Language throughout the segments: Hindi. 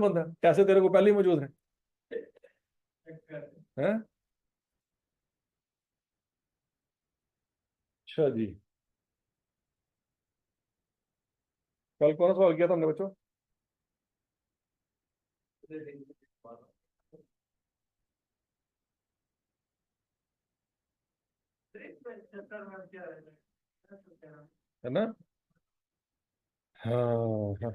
बंदा कैसे तेरे को पहले ही मौजूद है? हैं? अच्छा जी। कल कौन सा सवाल किया था हमने बच्चों? है ना? हाँ हाँ।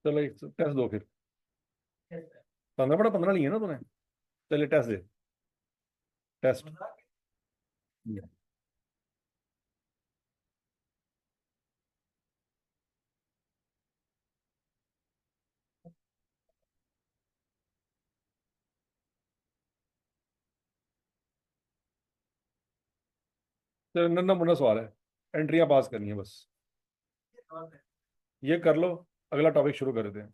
चलो एक टेस्ट दो फिर। 15 लिए ना तूने? चलिए टेस्ट दे। टेस्ट। चलो नन्ना मुन्ना सवाल है, एंट्रियां पास करनी है बस। ये कर लो, अगला टॉपिक शुरू कर देते हैं।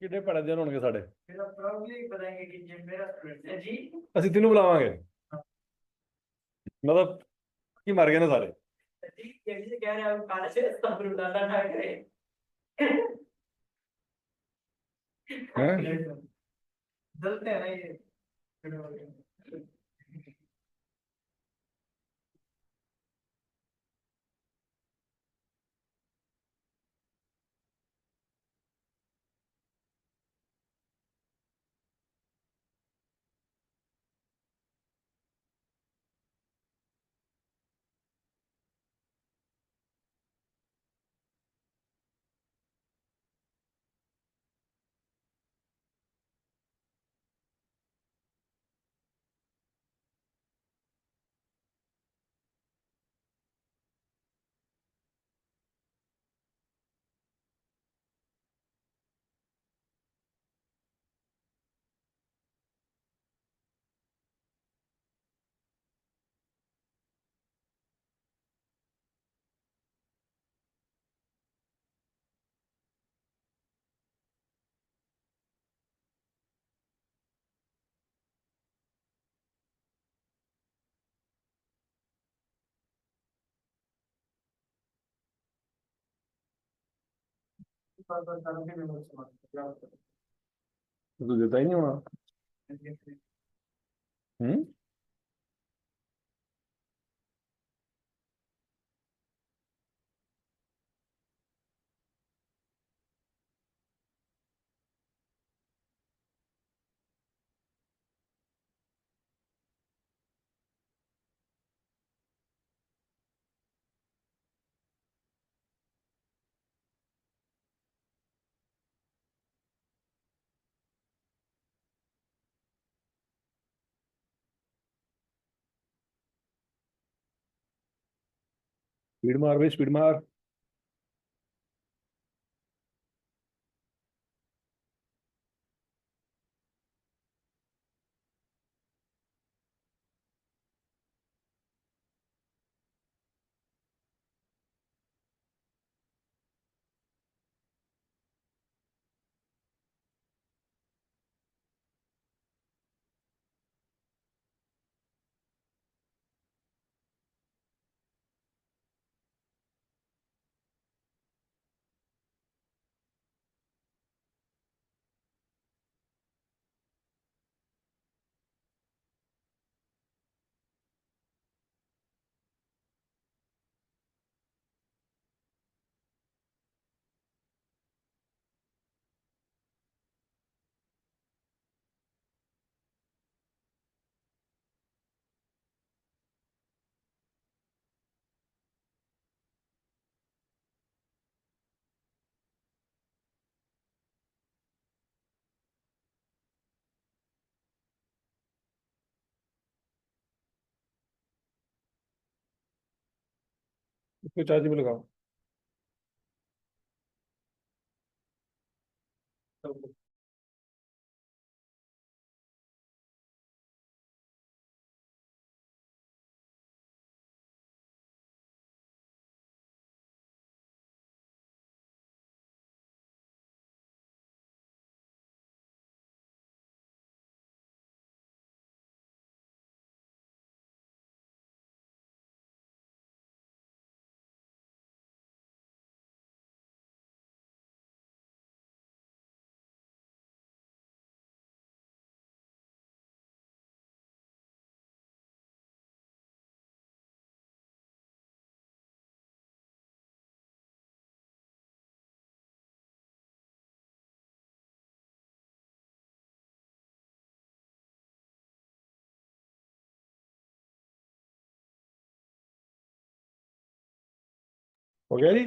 कितने पढ़े दिन होंगे साढ़े? ਅਸੀਂ ਤੈਨੂੰ ਬੁਲਾਵਾਂਗੇ, मतलब ਕੀ मर गए ना सारे? हैं? तो देता ही नहीं होना। हम्म। स्पीड मार भाई, स्पीड मार। इसको चार्ज में लगाओ। हो गया जी।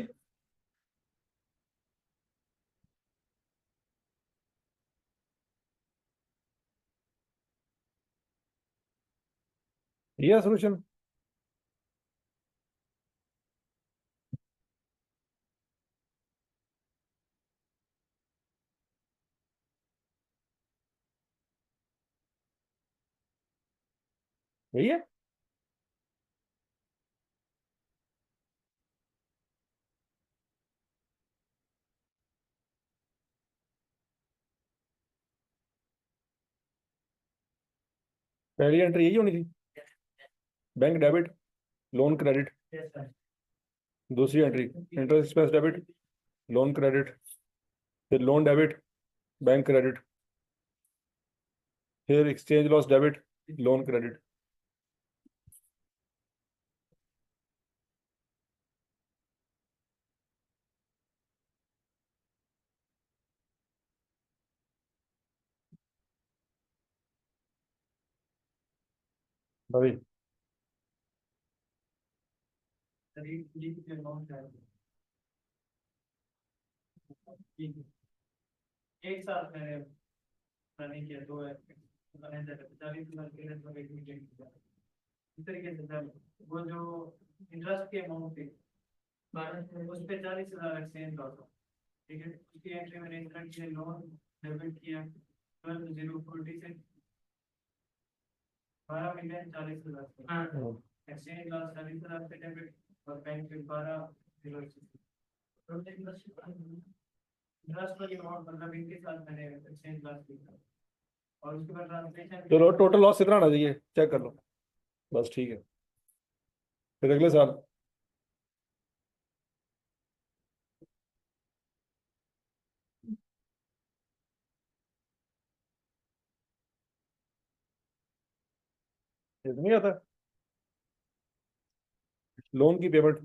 ये सोल्यूशन। यही है। पहली एंट्री यही होनी थी। Bank debit, loan credit. दूसरी entry interest expense debit, loan credit. फिर लोन डेबिट, बैंक क्रेडिट। फिर exchange loss debit, loan credit. भाई एक साथ मैंने रनिंग किया दो है मैंने 40,000 के लिए तो एक मीटिंग किया इस तरीके से सर वो जो इंटरेस्ट के अमाउंट थे उस पे 40,000 एक्सचेंज लॉस हो ठीक है उसकी एंट्री मैंने इस तरह के लोन डेबिट किया 12,040 से 12,40,000 एक्सचेंज लॉस 40,000 से डेबिट और बैंक के 12,080 इंटरेस्ट वाली अमाउंट मतलब इनके साथ मैंने एक्सचेंज लॉस किया और उसके बाद ट्रांसलेशन चलो, टोटल लॉस कितना आना चाहिए चेक कर लो। बस ठीक है। फिर अगले साल। नहीं आता लोन की पेमेंट।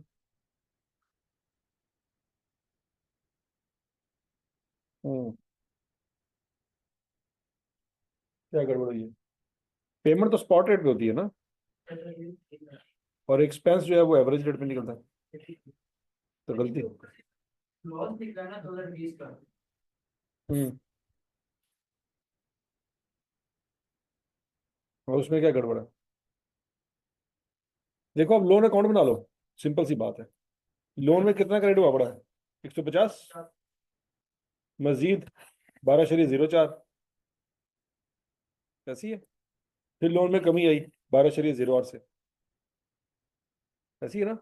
हम्म। क्या गड़बड़ हुई है? पेमेंट तो स्पॉट रेट पे होती है ना, और एक्सपेंस जो है वो एवरेज रेट पे निकलता है। तो गलती। लॉस निकला ना 2020 का हम्म। और उसमें क्या गड़बड़ है? देखो, अब लोन अकाउंट बना लो, सिंपल सी बात है। लोन में कितना क्रेडिट हुआ पड़ा है? 150 मजीद 12.04 ऐसी है। फिर लोन में कमी आई 12.08 से, ऐसी है ना।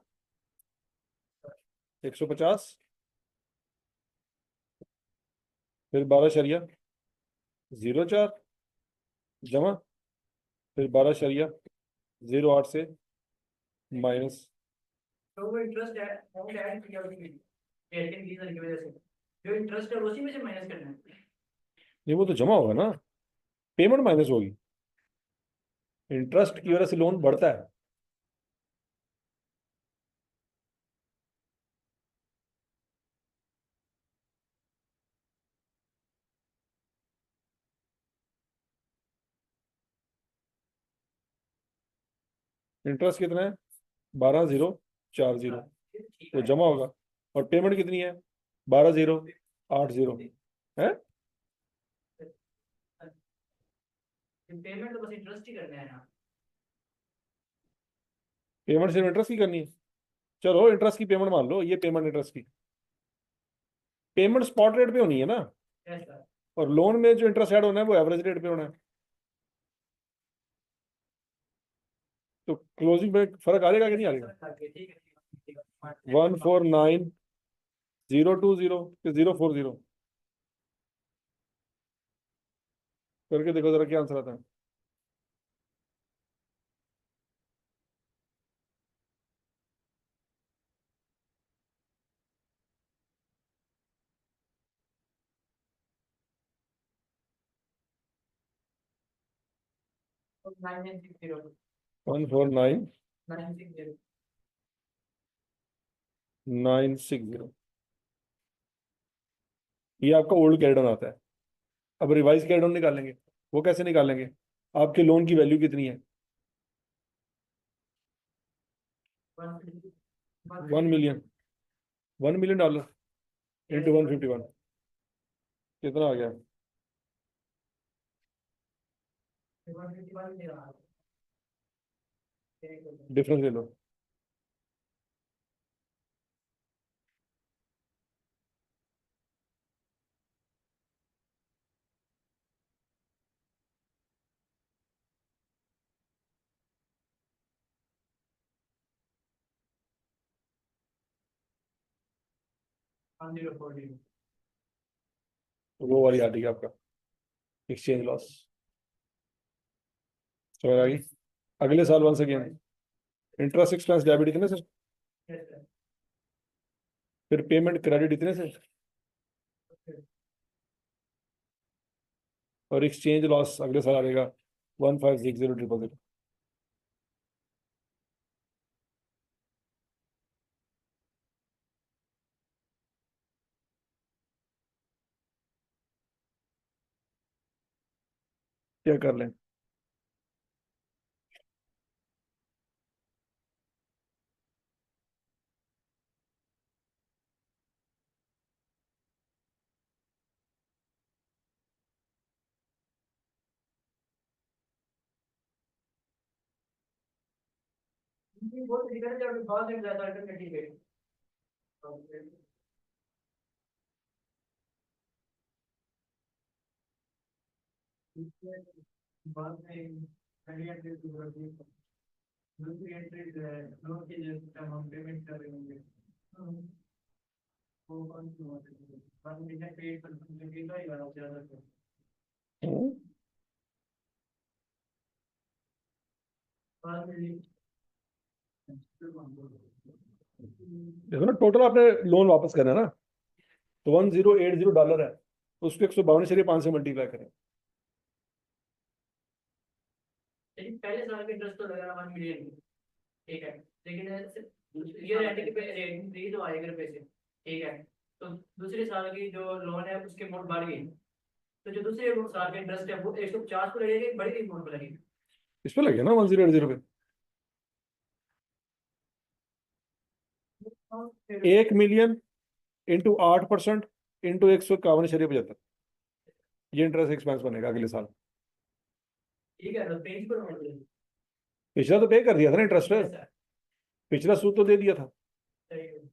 150 फिर 12.04 जमा, फिर 12.08 से माइनस। तो वो इंटरेस्ट अमाउंट ऐड किया उसमें एयरटेल डीजल की वजह से जो इंटरेस्ट है उसी में से माइनस करना है। नहीं वो तो जमा होगा ना, पेमेंट माइनस होगी, इंटरेस्ट की वजह से लोन बढ़ता है। इंटरेस्ट कितना है? 12.040, तो जमा होगा। और पेमेंट कितनी है? 12.080 है। पेमेंट तो बस इंटरेस्ट ही करना है ना। पेमेंट सिर्फ इंटरेस्ट की करनी है। चलो इंटरेस्ट की पेमेंट मान लो, ये पेमेंट इंटरेस्ट की पेमेंट स्पॉट रेट पे होनी है ना, ऐसा और लोन में जो इंटरेस्ट ऐड होना है वो एवरेज रेट पे होना है। तो क्लोजिंग में फर्क आ जाएगा कि नहीं आ जाएगा? ठीक है 149020 कि 040 करके देखो जरा क्या आंसर आता है। 9960 149960। 960 ये आपका ओल्ड कैरिडन आता है। अब रिवाइज कैरिडन निकालेंगे, वो कैसे निकालेंगे? आपके लोन की वैल्यू कितनी है? 1 मिलियन, $1 मिलियन इंटू 151 कितना आ गया? 151 दे रहा है। डिफरेंस ले लो। तो वो वाली आ रही है आपका एक्सचेंज लॉस। समझ आ गई? अगले साल one again interest expense debit इतने से, फिर पेमेंट क्रेडिट इतने से, और एक्सचेंज लॉस अगले साल आ जाएगा 1560 क्या कर लें? बहुत दिक्कत है जब बहुत दिन ज्यादा ठीक है। बाद में पहली एंट्री दूसरी एंट्री लोन की जैसे हम पेमेंट कर रहे होंगे वो कौन सी बात है बाद में क्रिएट कर ही वाला ज्यादा बाद में देखो ना, टोटल आपने लोन वापस करना है ना, तो $1080 है, तो उसको 152.5 से मल्टीप्लाई करें। लेकिन पहले साल का इंटरेस्ट तो लगा 1 मिलियन ठीक है लेकिन ये रेंट के पे रेंट तो आएगा पैसे ठीक है तो दूसरे साल की जो लोन है उसके अमाउंट बढ़ गई तो जो दूसरे साल का इंटरेस्ट है वो 150 को लगेगा बड़ी अमाउंट पर लगेगी। इस पे लगे ना 1080 पे, 1 मिलियन इंटू 8% इंटू 151.75, ये इंटरेस्ट एक्सपेंस बनेगा अगले साल। ठीक है तो पेज पर नोट करें। पिछला तो पे कर दिया था ना इंटरेस्ट, Yes, sir. पिछला सूद तो दे दिया था। सही है।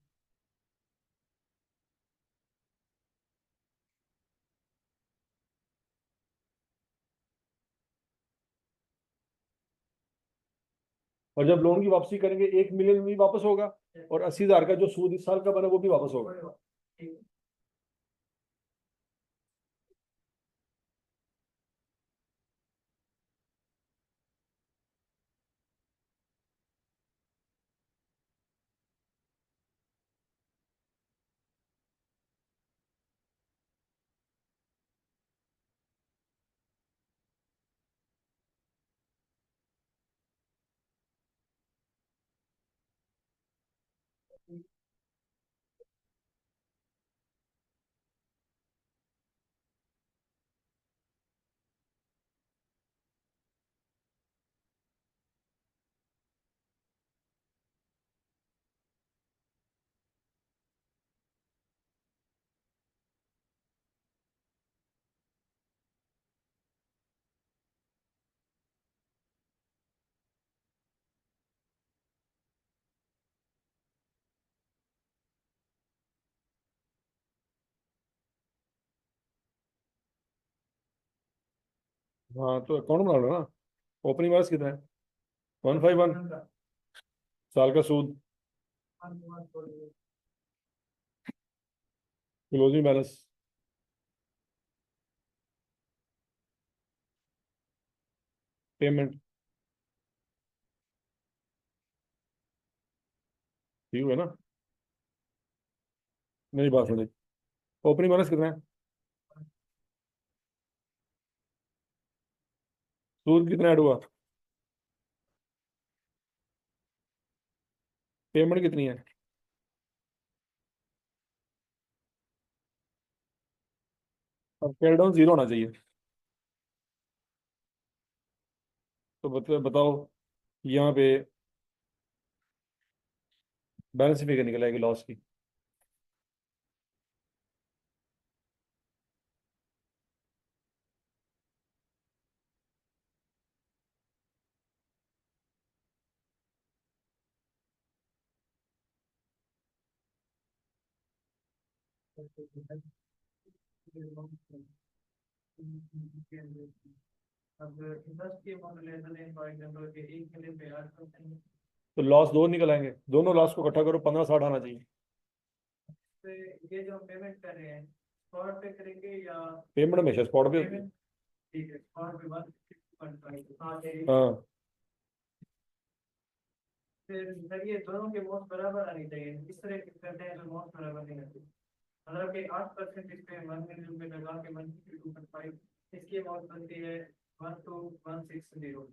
और जब लोन की वापसी करेंगे 1 मिलियन भी वापस होगा और 80,000 का जो सूद इस साल का बना वो भी वापस होगा। हाँ तो अकाउंट बना लो ना। ओपनिंग बैलेंस कितना है? 151। साल का सूद, क्लोजिंग बैलेंस, पेमेंट, ठीक है ना? मेरी बात सुनिए, ओपनिंग बैलेंस कितना है? सूद कितना ऐड हुआ? पेमेंट कितनी है? अब कैल डाउन जीरो होना चाहिए। तो बताओ यहाँ पे बैलेंस फिगर निकल आएगी लॉस की। अब इंटरेस्ट के अमाउंट ले लें फॉर एग्जांपल के 1 मिलियन पे 8%। तो लॉस दो निकल आएंगे, दोनों लॉस को इकट्ठा करो, 15-60 आना चाहिए। तो ये जो हम पेमेंट कर रहे हैं स्पॉट पे करेंगे या पेमेंट हमेशा स्पॉट पे होती है। पेमेंट? ठीक है, स्पॉट पे 1 हाँ हाँ फिर सर ये दोनों के अमाउंट बराबर आनी चाहिए। इस तरह के करते हैं तो अमाउंट बराबर नहीं आती। मतलब कि 8% इस पे 1 मिलियन रुपए लगा के 152.5 इसकी अमाउंट बनती है 12160।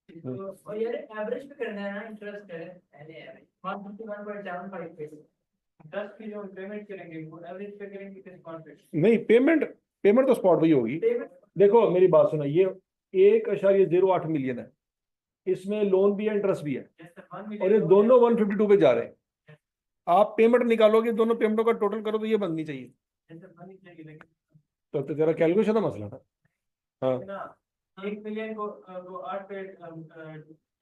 तो और यार एवरेज पे करना है ना इंटरेस्ट है पहले एवरेज 151.75 पे। 10 की जो पेमेंट करेंगे वो एवरेज पे करेंगे किस स्पॉट पे? नहीं, पेमेंट पेमेंट तो स्पॉट पे ही होगी। पेमेंट देखो मेरी बात सुनो, ये 1.08 मिलियन है, इसमें लोन भी है इंटरेस्ट भी है, जैसे 1 और ये मिलियन दोनों 152 पे जा रहे हैं। आप पेमेंट निकालोगे, दोनों पेमेंटों का टोटल करो तो ये बननी चाहिए। जैसे बनी चाहिए लेकिन तो तेरा कैलकुलेशन का मसला था। हाँ ना 1 मिलियन को 8 पे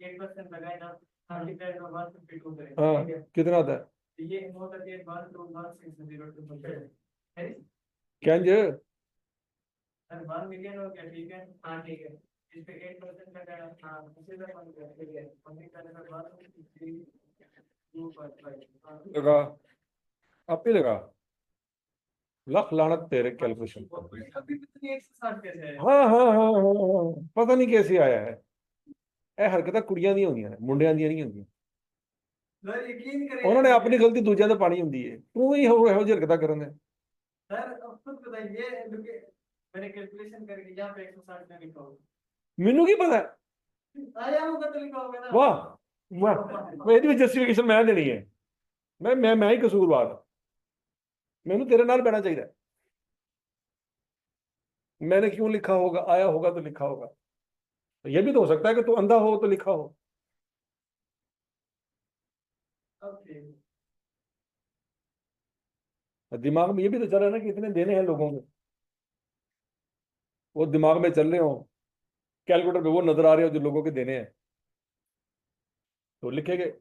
8% लगाए ना 30 का 152 करें हाँ, ठीक है। कितना आता है? तो ये अमाउंट आती है 12160 है। क्या जी? सर 1 मिलियन हो गया ठीक है। हाँ ठीक है, इस पे 8% लगाया। हाँ उसी तरह बन गया ठीक है। मम्मी का नंबर 1 लगा, अब भी लगा। लख लानत तेरे कैलकुलेशन। अभी भी तो 160 कैसे है? हाँ हाँ हाँ हाँ हाँ, पता नहीं कैसे आया है। ਇਹ ਹਰਕਤਾਂ ਕੁੜੀਆਂ ਦੀਆਂ ਹੁੰਦੀਆਂ ਨੇ, ਮੁੰਡਿਆਂ ਦੀਆਂ ਨਹੀਂ ਹੁੰਦੀਆਂ। सर यकीन करें ਉਹਨਾਂ ਨੇ ਆਪਣੀ ਗਲਤੀ ਦੂਜਿਆਂ ਤੇ ਪਾਣੀ ਹੁੰਦੀ ਹੈ, ਤੂੰ ਹੀ ਇਹੋ ਜਿਹੀ ਹਰਕਤਾਂ ਕਰਨ ਦੇ। सर अब खुद बताइए क्योंकि मैंने कैलकुलेशन करके यहाँ पे 160 में लिखा होगा। ਮੈਨੂੰ ਕੀ ਪਤਾ? आया होगा तो लिखा होगा ना। ਵਾਹ ਵਾਹ, ਮੈਂ ਇਹਦੀ ਵੀ ਜਸਟੀਫਿਕੇਸ਼ਨ ਮੈਂ ਦੇਣੀ ਹੈ। ਮੈਂ ਹੀ ਕਸੂਰਵਾਰ ਹਾਂ। ਮੈਨੂੰ ਤੇਰੇ ਨਾਲ ਬਹਿਣਾ ਚਾਹੀਦਾ। मैंने क्यों लिखा होगा? आया होगा तो लिखा होगा। तो ये भी तो हो सकता है कि तू अंधा हो तो लिखा हो। ओके दिमाग में ये भी तो चल रहा है ना कि इतने देने हैं लोगों को, वो दिमाग में चल रहे हो, कैलकुलेटर पे वो नजर आ रहे हो जो लोगों के देने हैं, तो लिखेंगे।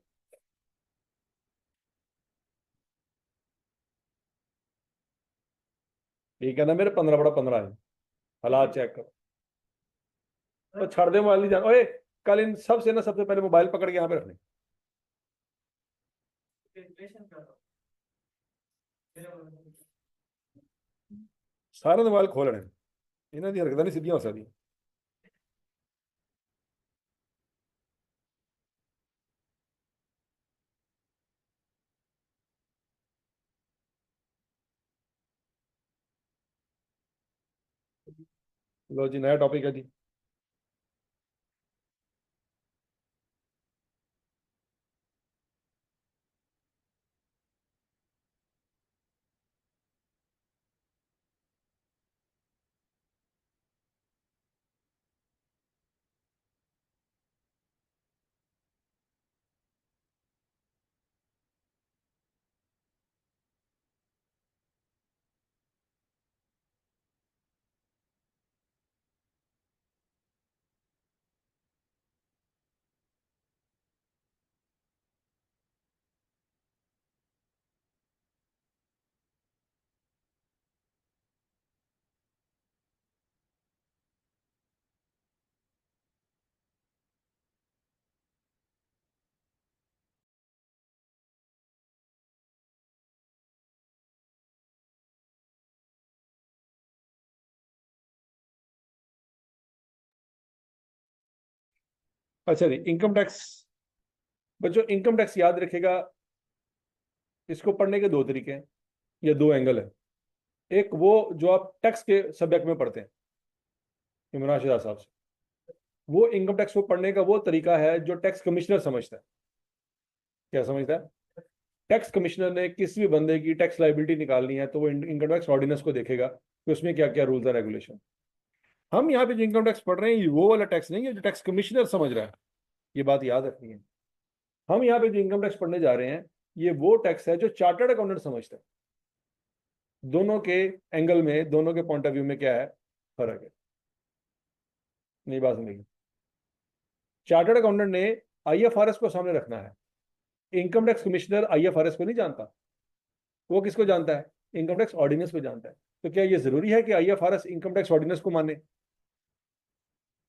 ये कहना मेरे 15 बड़ा 15 है, हालात चेक कर। तो छड़ दे मोबाइल नहीं जान ओए, कल इन सब से ना सबसे पहले मोबाइल पकड़ के यहाँ पे रखने, कैलकुलेशन कर रहा हूँ। सारे मोबाइल खोल रहे हैं, इन्होंने हरकत नहीं सीधी हो सकती। लो जी, नया टॉपिक है जी। अच्छा जी, इनकम टैक्स। बच्चों इनकम टैक्स याद रखेगा, इसको पढ़ने के दो तरीके हैं या दो एंगल है। एक वो जो आप टैक्स के सब्जेक्ट में पढ़ते हैं इमरान शिदा साहब से, वो इनकम टैक्स को पढ़ने का वो तरीका है जो टैक्स कमिश्नर समझता है। क्या समझता है? टैक्स कमिश्नर ने किसी भी बंदे की टैक्स लाइबिलिटी निकालनी है तो वो इनकम टैक्स ऑर्डिनेंस को देखेगा कि उसमें क्या क्या रूल्स है, रेगुलेशन। हम यहाँ पे जो इनकम टैक्स पढ़ रहे हैं ये वो वाला टैक्स नहीं है जो टैक्स कमिश्नर समझ रहा है, ये बात याद रखनी है। हम यहाँ पे जो इनकम टैक्स पढ़ने जा रहे हैं ये वो टैक्स है जो चार्टर्ड अकाउंटेंट समझता है। दोनों के एंगल में, दोनों के पॉइंट ऑफ व्यू में क्या है, फर्क है। नहीं बात समझेगी। चार्टर्ड अकाउंटेंट ने आईएफआरएस को सामने रखना है, इनकम टैक्स कमिश्नर आईएफआरएस को नहीं जानता, वो किसको जानता है, इनकम टैक्स ऑर्डिनेंस को जानता है। तो क्या ये जरूरी है कि आईएफआरएस इनकम टैक्स ऑर्डिनेंस को माने?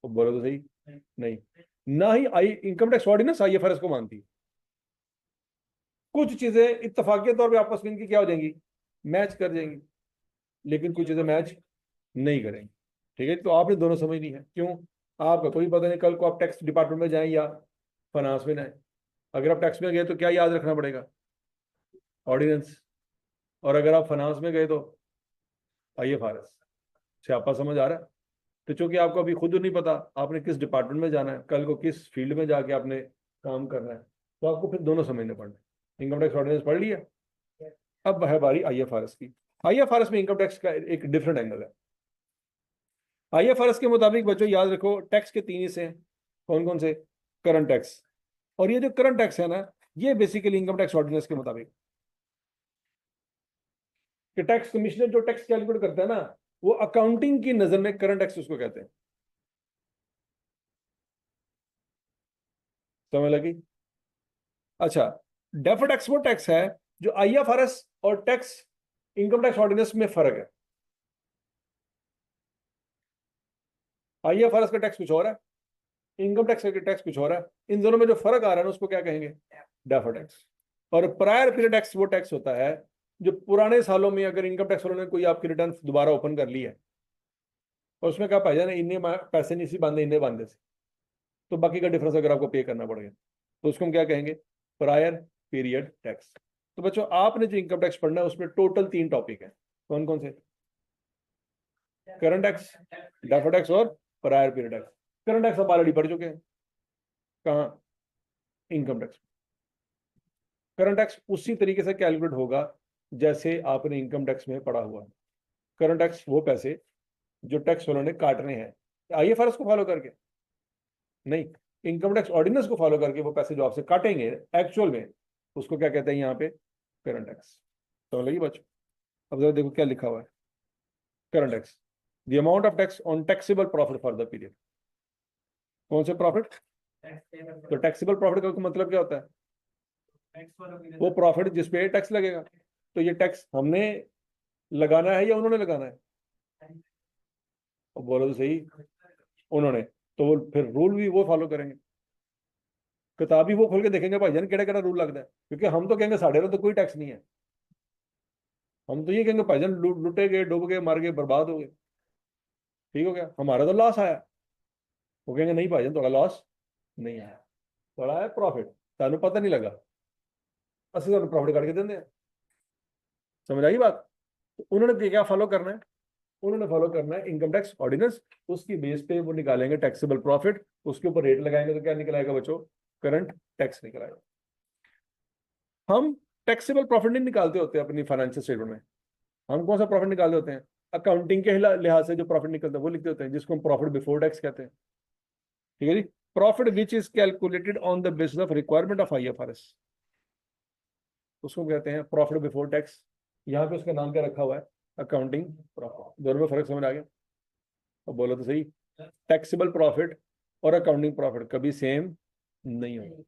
तो बोलो तो सही। नहीं, ना ही आई इनकम टैक्स ऑर्डिनेंस आईएफआरएस को मानती है। कुछ चीजें इत्तफाकिया तौर पे आपस में इनकी क्या हो जाएंगी, मैच कर जाएंगी, लेकिन कुछ चीजें मैच नहीं करेंगी। ठीक है, तो आपने दोनों समझनी है। क्यों? आपका कोई पता नहीं कल को आप टैक्स डिपार्टमेंट में जाएं या फाइनेंस में जाएं। अगर आप टैक्स में गए तो क्या याद रखना पड़ेगा, ऑर्डिनेंस। और अगर आप फाइनेंस में गए तो आईएफआरएस। से आपका समझ आ रहा है? तो चूंकि आपको अभी खुद नहीं पता आपने किस डिपार्टमेंट में जाना है, कल को किस फील्ड में जाके आपने काम करना है, तो आपको फिर दोनों समझने पड़ने। इनकम टैक्स ऑर्डिनेंस पढ़ लिया, अब है बारी आईएफआरएस की। आईएफआरएस में इनकम टैक्स का एक डिफरेंट एंगल है। आईएफआरएस के मुताबिक बच्चों याद रखो टैक्स के तीन हिस्से हैं। कौन कौन से? Current tax. और ये जो करंट टैक्स है ना, ये बेसिकली इनकम टैक्स ऑर्डिनेंस के मुताबिक कि टैक्स कमिश्नर जो टैक्स कैलकुलेट करता है ना, वो अकाउंटिंग की नजर में करंट टैक्स उसको कहते हैं। समझ लगी? अच्छा, डेफर्ड टैक्स वो टैक्स है जो आईएफआरएस और टैक्स इनकम टैक्स ऑर्डिनेंस में फर्क है। आईएफआरएस का टैक्स कुछ और है, इनकम टैक्स का टैक्स कुछ और है। इन दोनों में जो फर्क आ रहा है ना उसको क्या कहेंगे, डेफर्ड टैक्स। और प्रायर पीरियड टैक्स वो टैक्स होता है जो पुराने सालों में अगर इनकम टैक्स वालों ने कोई आपकी रिटर्न दोबारा ओपन कर ली है और उसमें क्या पाया ना, इन्हें पैसे नहीं सी बांधे, इन्हें बांधे से, तो बाकी का डिफरेंस अगर आपको पे करना पड़ेगा तो उसको हम क्या कहेंगे, प्रायर पीरियड टैक्स। तो बच्चों आपने जो इनकम टैक्स पढ़ना है उसमें टोटल तीन टॉपिक है। कौन कौन से? करंट टैक्स, डेफर्ड टैक्स और prior period tax. Current tax आप ऑलरेडी पढ़ चुके हैं। कहाँ? Income tax. करंट टैक्स उसी तरीके से कैलकुलेट होगा जैसे आपने इनकम टैक्स में पढ़ा हुआ है। करंट टैक्स वो पैसे जो टैक्स वालों ने काटने हैं आईएफआरएस को फॉलो करके नहीं, इनकम टैक्स ऑर्डिनेंस को फॉलो करके वो पैसे जो आपसे काटेंगे एक्चुअल में, उसको क्या कहते हैं यहाँ पे, करंट टैक्स। समझ लगी बच्चों? अब जरा देखो क्या लिखा हुआ है। Current tax, the amount of tax on taxable profit for the period. कौन से प्रॉफिट? तो टैक्सेबल प्रॉफिट का मतलब क्या होता है, वो प्रॉफिट जिस पे टैक्स लगेगा। तो ये टैक्स हमने लगाना है या उन्होंने लगाना है? और बोलो तो सही, उन्होंने। तो वो फिर रूल भी वो फॉलो करेंगे। किताब ही वो खोल के देखेंगे भाईजान केड़ा केड़ा रूल लगता है, क्योंकि हम तो कहेंगे साढ़े तो कोई टैक्स नहीं है, हम तो ये कहेंगे भाईजान लुटे गए, डूब गए, मर गए, बर्बाद हो गए, ठीक हो गया, हमारा तो लॉस आया। वो कहेंगे नहीं भाईजान थोड़ा लॉस नहीं आया, थोड़ा है प्रॉफिट, सानू पता नहीं लगा, असं तो प्रॉफिट करके देंगे। समझ आई बात? तो उन्होंने क्या फॉलो करना है, उन्होंने फॉलो करना है इनकम टैक्स ऑर्डिनेंस, उसकी बेस पे वो निकालेंगे टैक्सेबल प्रॉफिट, उसके ऊपर रेट लगाएंगे तो क्या निकल आएगा बच्चों, करंट टैक्स निकल आएगा। हम टैक्सेबल प्रॉफिट नहीं निकालते होते अपनी फाइनेंशियल स्टेटमेंट में, हम कौन सा प्रॉफिट निकालते होते हैं, अकाउंटिंग के लिहाज से जो प्रॉफिट निकलता है वो लिखते होते हैं, जिसको हम प्रॉफिट बिफोर टैक्स कहते हैं, ठीक है जी। Profit which is calculated on the basis of requirement of IFRS, उसको कहते हैं प्रॉफिट बिफोर टैक्स। यहाँ पे उसका नाम क्या रखा हुआ है, अकाउंटिंग प्रॉफिट। दोनों में फर्क समझ आ गया? अब बोलो तो सही, टैक्सेबल प्रॉफिट और अकाउंटिंग प्रॉफिट कभी सेम नहीं होगा,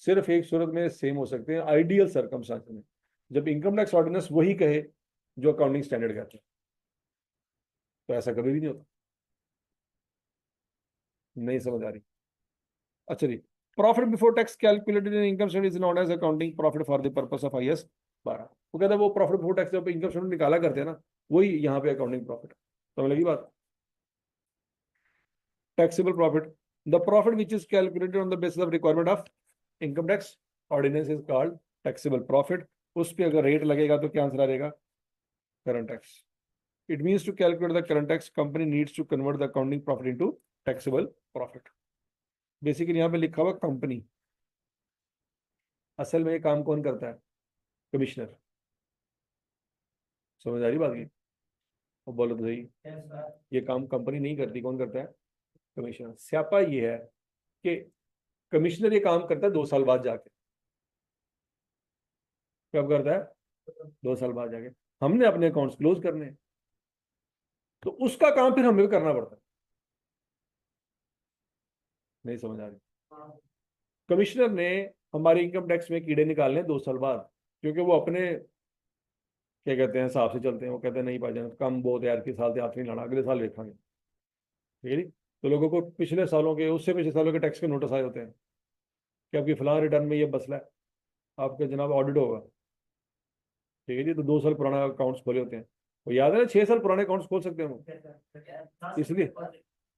सिर्फ एक सूरत में सेम हो सकते हैं, आइडियल सर्कमस्टांस में, जब इनकम टैक्स ऑर्डिनेंस वही कहे जो अकाउंटिंग स्टैंडर्ड कहते हैं, तो ऐसा कभी भी नहीं होता। नहीं समझ आ रही? अच्छा जी, profit before tax calculated in income statement is known as accounting profit for the purpose of IAS 12। वो कहता है वो प्रॉफिट बिफोर टैक्स जब इनकम स्टेटमेंट निकाला करते हैं ना, वही यहाँ पे अकाउंटिंग प्रॉफिट। समझ लगी बात? Taxable profit, the profit which is calculated on the basis of requirement of income tax ordinance is called taxable profit. उस पर अगर रेट लगेगा तो क्या आंसर आ जाएगा, current tax. It means to calculate the current tax company needs to convert the accounting profit into taxable profit. Basically यहाँ पे लिखा हुआ कंपनी, असल में ये काम कौन करता है, कमिश्नर। समझ आ रही बात की? और बोलो तो सही, ये काम कंपनी नहीं करती, कौन करता है, कमिश्नर। स्यापा ये है कि कमिश्नर ये काम करता है 2 साल बाद जाके, कब करता है, 2 साल बाद जाके। हमने अपने अकाउंट्स क्लोज करने हैं, तो उसका काम फिर हमें भी करना पड़ता है। नहीं समझ आ रही? कमिश्नर ने हमारे इनकम टैक्स में कीड़े निकालने 2 साल बाद, क्योंकि वो अपने क्या कहते हैं हिसाब से चलते हैं। वो कहते हैं नहीं भाईजान कम बहुत यार, किस साल से हाथ नहीं लाना, अगले साल देखेंगे, ठीक है जी। तो लोगों को पिछले सालों के, उससे पिछले सालों के टैक्स के नोटिस आए होते हैं कि आपकी फलां रिटर्न में ये मसला है, आपके जनाब ऑडिट होगा, ठीक है जी। तो 2 साल पुराना अकाउंट्स खोले होते हैं, वो याद है ना, 6 साल पुराने अकाउंट्स खोल सकते हैं वो, इसलिए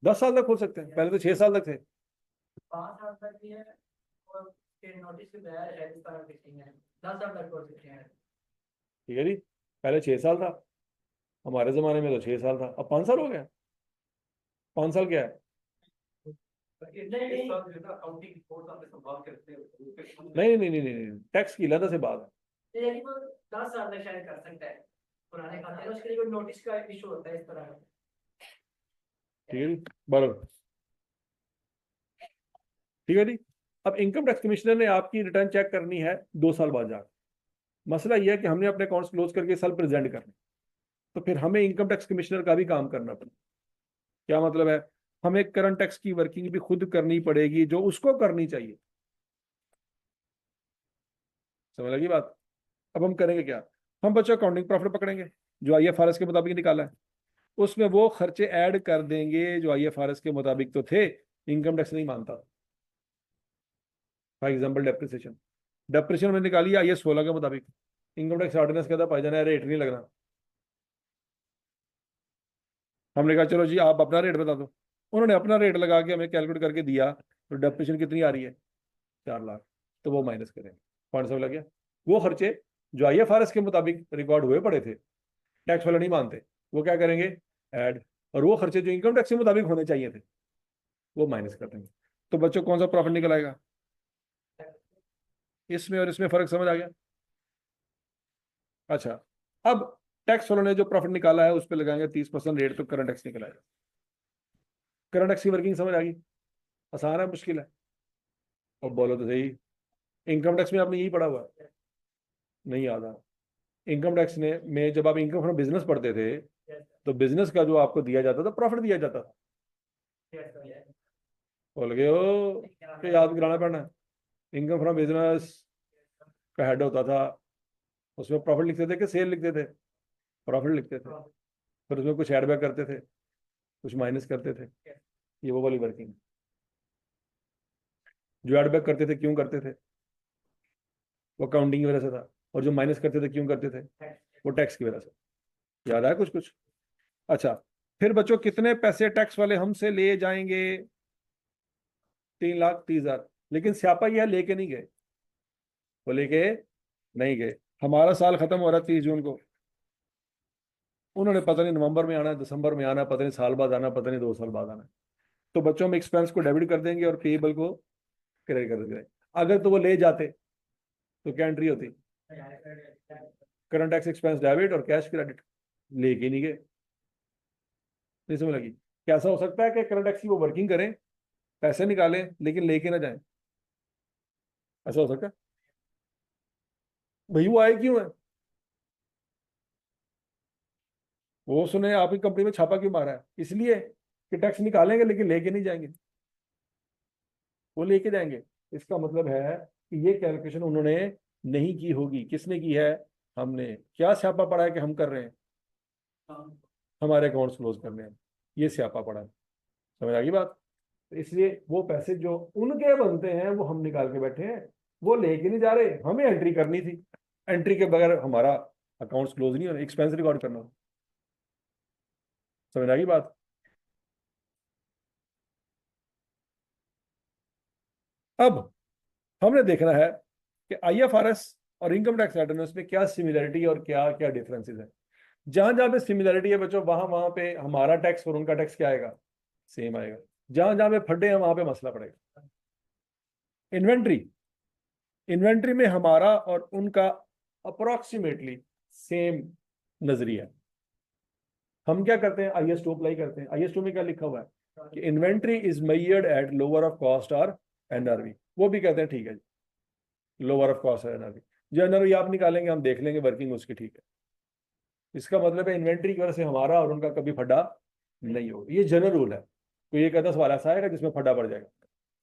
10 साल तक खोल सकते हैं, पहले तो 6 साल तक थे। 5 साल तक भी है, और नोटिस के बगैर है, इस तरह की चीजें हैं, 10 साल तक हो सकते हैं। ठीक है जी, पहले 6 साल था, हमारे जमाने में तो 6 साल था, अब 5 साल हो गया। 5 साल क्या है, नहीं नहीं नहीं नहीं, टैक्स की अलग से बात है। यानी वो 10 साल तक शायद कर सकता है पुराने खाते हैं, उसके लिए कोई नोटिस का इशू होता है इस तरह का। ठीक है जी, बराबर, ठीक है जी। अब इनकम टैक्स कमिश्नर ने आपकी रिटर्न चेक करनी है 2 साल बाद जाकर। मसला यह है कि हमने अपने अकाउंट्स क्लोज करके साल प्रेजेंट करने, तो फिर हमें इनकम टैक्स कमिश्नर का भी काम करना पड़ेगा। क्या मतलब है, हमें करंट टैक्स की वर्किंग भी खुद करनी पड़ेगी जो उसको करनी चाहिए। समझ लगी बात? अब हम करेंगे क्या, हम बच्चों अकाउंटिंग प्रॉफिट पकड़ेंगे जो IFRS के मुताबिक निकाला है, उसमें वो खर्चे ऐड कर देंगे जो IFRS के मुताबिक तो थे, इनकम टैक्स नहीं मानता। फॉर एग्जाम्पल डेप्रिसिएशन, डेप्रिसिएशन में निकाली IAS 16 के मुताबिक, इनकम टैक्स ऑर्डिनेंस कहता है भाईजान रेट नहीं लगना। हमने कहा चलो जी आप अपना रेट बता दो, उन्होंने अपना रेट लगा के हमें कैलकुलेट करके दिया, तो डेप्रिसिएशन कितनी आ रही है, 4 लाख, तो वो माइनस करेंगे। पॉइंट समझ लग गया? वो खर्चे जो IFRS के मुताबिक रिकॉर्ड हुए पड़े थे, टैक्स वाले नहीं मानते, वो क्या करेंगे, ऐड। और वो खर्चे जो इनकम टैक्स के मुताबिक होने चाहिए थे, वो माइनस कर देंगे। तो बच्चों कौन सा प्रॉफिट निकल आएगा, इसमें और इसमें फर्क समझ आ गया? अच्छा, अब टैक्स वालों ने जो प्रॉफिट निकाला है उस पर लगाएंगे 30% रेट, तो करंट टैक्स निकल आएगा। करंट टैक्स की वर्किंग समझ आ गई? आसान है मुश्किल है? और बोलो तो सही, इनकम टैक्स में आपने यही पढ़ा हुआ है? नहीं याद आ? इनकम टैक्स ने में जब आप इनकम फ्रॉम बिजनेस पढ़ते थे, तो बिजनेस का जो आपको दिया जाता था प्रॉफिट दिया जाता था। बोल गए हो कि याद कराना पड़ना है? इनकम फ्रॉम बिजनेस का हेड होता था, उसमें प्रॉफिट लिखते थे कि सेल लिखते थे, प्रॉफिट लिखते थे, फिर उसमें कुछ एड बैक करते थे, कुछ माइनस करते थे, ये वो वाली वर्किंग। जो एड बैक करते थे क्यों करते थे? वो अकाउंटिंग की वजह से था। और जो माइनस करते थे क्यों करते थे? वो टैक्स की वजह से। याद आया कुछ कुछ? अच्छा, फिर बच्चों कितने पैसे टैक्स वाले हमसे ले जाएंगे? 3,30,000। लेकिन स्यापा यह लेके नहीं गए, वो लेके नहीं गए। हमारा साल खत्म हो रहा है 30 जून को, उन्होंने पता नहीं नवंबर में आना है, दिसंबर में आना है, पता नहीं साल बाद आना, पता नहीं 2 साल बाद आना है। तो बच्चों हम एक्सपेंस को डेबिट कर देंगे और पेएबल को क्रेडिट कर देंगे। अगर तो वो ले जाते तो क्या एंट्री होती? करंट टैक्स एक्सपेंस डेबिट और कैश क्रेडिट। लेके नहीं गए। नहीं समझ लगी? कैसा हो सकता है कि करंट टैक्स की वो वर्किंग करें, पैसे निकालें, लेकिन लेके ना जाएं? ऐसा हो सकता है? भाई वो आए क्यों है? वो सुने आपकी कंपनी में छापा क्यों मारा है, इसलिए कि टैक्स निकालेंगे लेकिन लेके नहीं जाएंगे। वो लेके जाएंगे। इसका मतलब है कि ये कैलकुलेशन उन्होंने नहीं की होगी। किसने की है? हमने। क्या स्यापा पड़ा है कि हम कर रहे हैं? हमारे अकाउंट्स क्लोज करने हैं, ये स्यापा पड़ा है। समझ आ गई बात? तो इसलिए वो पैसे जो उनके बनते हैं वो हम निकाल के बैठे हैं, वो लेके नहीं जा रहे, हमें एंट्री करनी थी। एंट्री के बगैर हमारा अकाउंट्स क्लोज नहीं होना, एक्सपेंस रिकॉर्ड करना। समझ आ गई बात? अब हमने देखना है कि आईएफआरएस और इनकम टैक्स रिटर्न में क्या सिमिलरिटी और क्या क्या डिफरेंसेस है। जहां जहां पे सिमिलरिटी है बच्चों, वहां वहां पे हमारा टैक्स और उनका टैक्स क्या आएगा? सेम आएगा। जहां जहां पे फटे हैं वहां पे मसला पड़ेगा। इन्वेंट्री, इन्वेंट्री में हमारा और उनका अप्रोक्सीमेटली सेम नजरिया है। हम क्या करते हैं? IS 2 अप्लाई करते हैं। IS 2 में क्या लिखा हुआ है कि inventory is measured at lower of cost और NRV। वो भी कहते हैं ठीक है जी, लोअर ऑफ कॉस्ट और NRV। जो NRV आप निकालेंगे हम देख लेंगे वर्किंग उसकी, ठीक है। इसका मतलब है इन्वेंट्री की वजह से हमारा और उनका कभी फटा नहीं होगा। ये जनरल रूल है। तो ये कहता सवाल ऐसा आएगा जिसमें फटा पड़ जाएगा,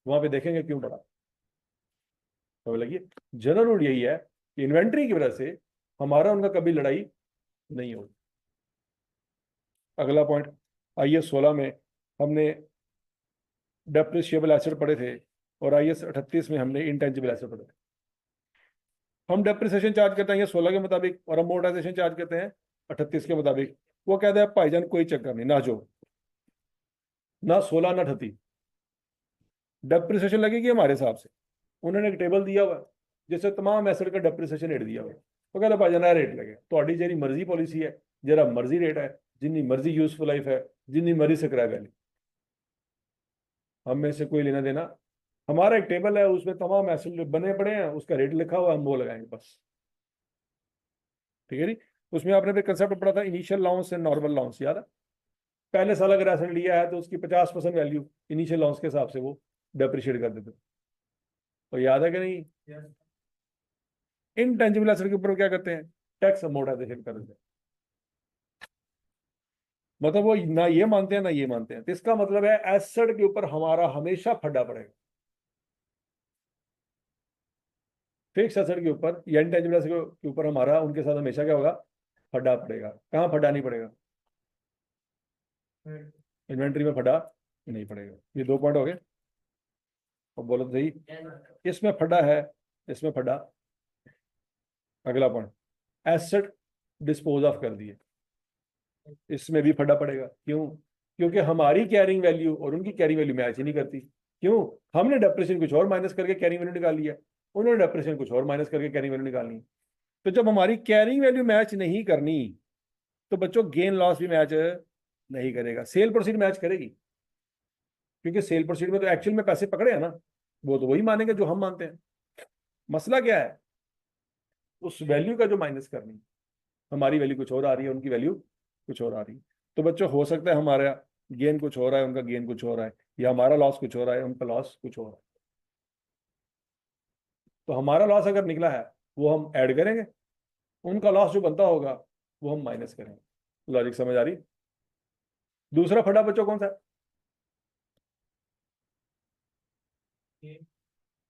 वहां पे देखेंगे क्यों पड़ा। तो लगी, जनरल रूल यही है कि इन्वेंट्री की वजह से हमारा उनका कभी लड़ाई नहीं होगी। अगला पॉइंट, IS 16 में हमने डेप्रिशिएबल एसेट पढ़े थे और IS 38 में हमने इंटेंजिबल एसेट पढ़े थे। हम डेप्रिसिएशन चार्ज करते हैं ये 16 के मुताबिक और अमोर्टाइजेशन चार्ज करते हैं 38 के मुताबिक। वो कहते हैं भाईजान कोई चक्कर नहीं, ना जो ना 16 ना 38, डेप्रिसिएशन लगेगी हमारे हिसाब से। उन्होंने एक टेबल दिया हुआ है जिससे तमाम एसेट का डेप्रिसिएशन रेट दिया हुआ है। वो कहते भाईजान रेट लगे, तो जी मर्जी पॉलिसी है, जरा मर्जी रेट है, जितनी मर्जी यूजफुल लाइफ है, जितनी मर्जी से किराया वैल्यू, हम में से कोई लेना देना। हमारा एक टेबल है उसमें तमाम एसेट बने पड़े हैं, उसका रेट लिखा हुआ है, हम वो लगाएंगे बस। ठीक है जी। उसमें आपने फिर कंसेप्ट पढ़ा था initial loans and normal loans, याद है? पहले साल अगर एसेट लिया है तो उसकी 50% वैल्यू इनिशियल लाउंस के हिसाब से वो डेप्रिशिएट कर देते। तो याद है कि नहीं? इनटेंजिबल एसेट के ऊपर क्या करते हैं? टैक्स अमोर्टाइजेशन कर देते हैं। मतलब वो ना ये मानते हैं ना ये मानते हैं। तो इसका मतलब है एसेट के ऊपर हमारा हमेशा फड्डा पड़ेगा। फिक्स एसेट के ऊपर या इनटेंजिबल एसेट के ऊपर हमारा उनके साथ हमेशा क्या होगा? फड्डा पड़ेगा। कहाँ फड्डा नहीं पड़ेगा? इन्वेंट्री में फड्डा नहीं पड़ेगा। ये 2 पॉइंट हो गए। और बोलो सही, इसमें फड्डा है, इसमें फड्डा। अगला पॉइंट, एसेट डिस्पोज ऑफ कर दिए, इसमें भी फड्डा पड़ेगा। क्यों? क्योंकि हमारी कैरिंग वैल्यू और उनकी कैरिंग वैल्यू मैच ही नहीं करती। क्यों? हमने डेप्रिसिएशन कुछ और माइनस करके कैरिंग वैल्यू निकाल लिया, उन्होंने डेप्रिसिएशन कुछ और माइनस करके कैरिंग वैल्यू निकालनी। तो जब हमारी कैरिंग वैल्यू मैच नहीं करनी तो बच्चों गेन लॉस भी मैच नहीं करेगा, सेल प्रोसीड मैच करेगी। क्योंकि सेल प्रोसीड में तो एक्चुअल में पैसे पकड़े हैं ना, वो तो वही मानेंगे जो हम मानते हैं। मसला क्या है? उस वैल्यू का जो माइनस करनी है। हमारी वैल्यू कुछ और आ रही है, उनकी वैल्यू कुछ और आ रही है। तो बच्चों हो सकता है हमारा गेन कुछ हो रहा है, उनका गेन कुछ हो रहा है, या हमारा लॉस कुछ हो रहा है, उनका लॉस कुछ हो रहा है। तो हमारा लॉस अगर निकला है वो हम ऐड करेंगे, उनका लॉस जो बनता होगा वो हम माइनस करेंगे। लॉजिक समझ आ रही? दूसरा फटा बच्चों कौन सा है?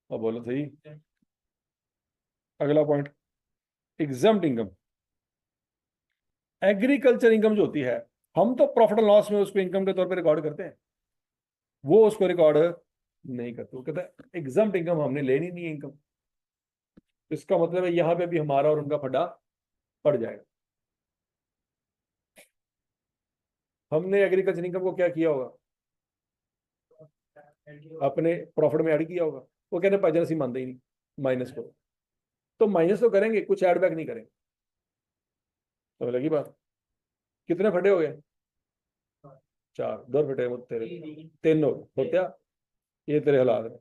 और बोलो सही। अगला point, exempt income. Agriculture income जो होती है, हम तो प्रॉफिट एंड लॉस में उसको इनकम के तौर पे रिकॉर्ड करते हैं, वो उसको रिकॉर्ड नहीं करते। वो कहता है एग्जाम्प्ट इनकम हमने लेनी नहीं है इनकम। इसका मतलब है यहाँ पे भी हमारा और उनका फड्डा पड़ जाएगा। हमने एग्रीकल्चर इनकम को क्या किया होगा, अपने प्रॉफिट में ऐड किया होगा। वो कहते हैं भाईजान ਅਸੀਂ मानते ही नहीं, माइनस करो। तो माइनस तो करेंगे, कुछ ऐड बैक नहीं करेंगे। तो लगी बात। कितने फटे हो गए, 4, 2 फटे वो तेरे, 3 हो गए। तो क्या ये तेरे हालात है।